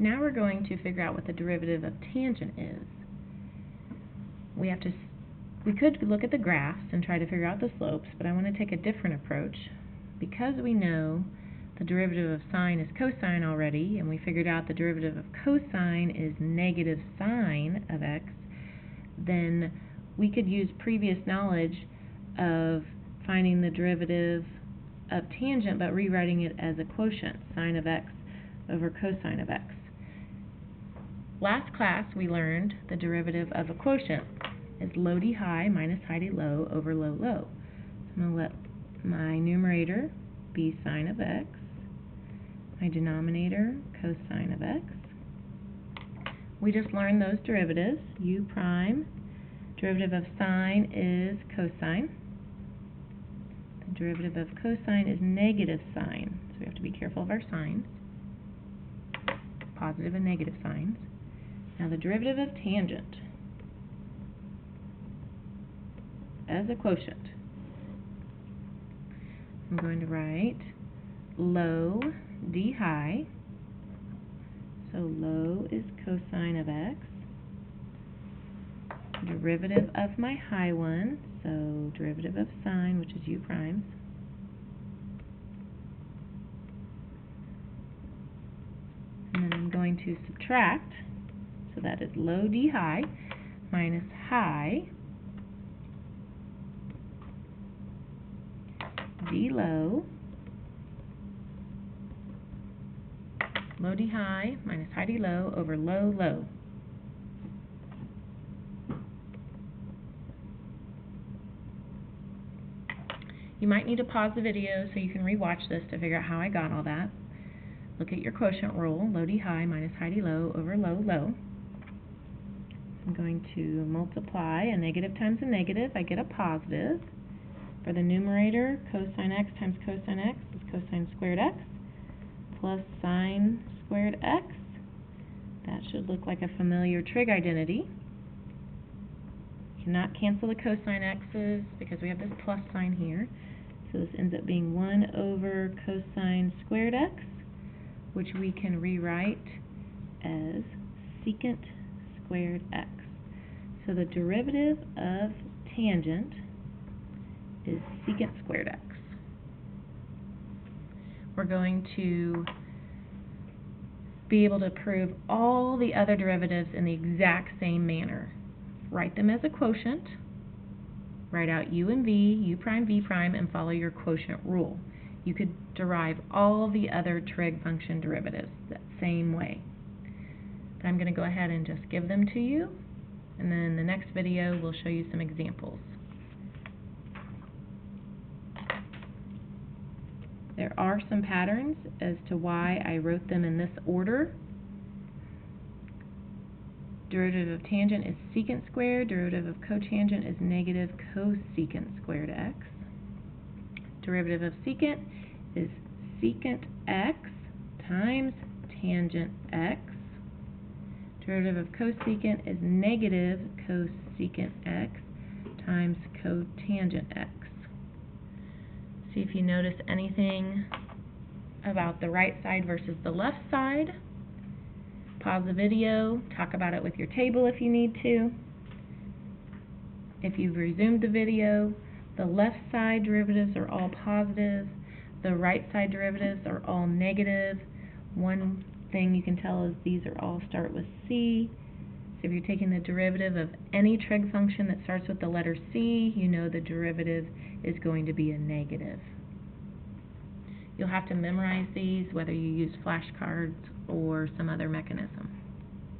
Now we're going to figure out what the derivative of tangent is. We could look at the graphs and try to figure out the slopes, but I want to take a different approach. Because we know the derivative of sine is cosine already, and we figured out the derivative of cosine is negative sine of x, then we could use previous knowledge of finding the derivative of tangent but rewriting it as a quotient, sine of x over cosine of x. Last class we learned the derivative of a quotient is low d high minus high d low over low low. So I'm going to let my numerator be sine of x, my denominator cosine of x. We just learned those derivatives. U prime, derivative of sine is cosine. The derivative of cosine is negative sine, so we have to be careful of our signs, positive and negative signs. Now the derivative of tangent as a quotient, I'm going to write low d high, so low is cosine of x, derivative of my high one, so derivative of sine, which is u primes, and then I'm going to subtract, so that is low d high minus high d low, low d high minus high d low over low low. You might need to pause the video so you can rewatch this to figure out how I got all that. Look at your quotient rule, low d high minus high d low over low low. I'm going to multiply a negative times a negative, I get a positive. For the numerator, cosine x times cosine x is cosine squared x plus sine squared x. That should look like a familiar trig identity. You cannot cancel the cosine x's because we have this plus sign here. So this ends up being 1 over cosine squared x, which we can rewrite as secant squared x. So the derivative of tangent is secant squared x. We're going to be able to prove all the other derivatives in the exact same manner. Write them as a quotient, write out u and v, u prime, v prime, and follow your quotient rule. You could derive all the other trig function derivatives that same way. But I'm going to go ahead and just give them to you, and then in the next video we'll show you some examples. There are some patterns as to why I wrote them in this order. Derivative of tangent is secant squared, derivative of cotangent is negative cosecant squared x. Derivative of secant is secant x times tangent x. Derivative of cosecant is negative cosecant x times cotangent x. See if you notice anything about the right side versus the left side. Pause the video, talk about it with your table if you need to. If you've resumed the video, the left side derivatives are all positive, the right side derivatives are all negative. One thing you can tell is these are all start with C. So if you're taking the derivative of any trig function that starts with the letter C, you know the derivative is going to be a negative. You'll have to memorize these whether you use flashcards or some other mechanism.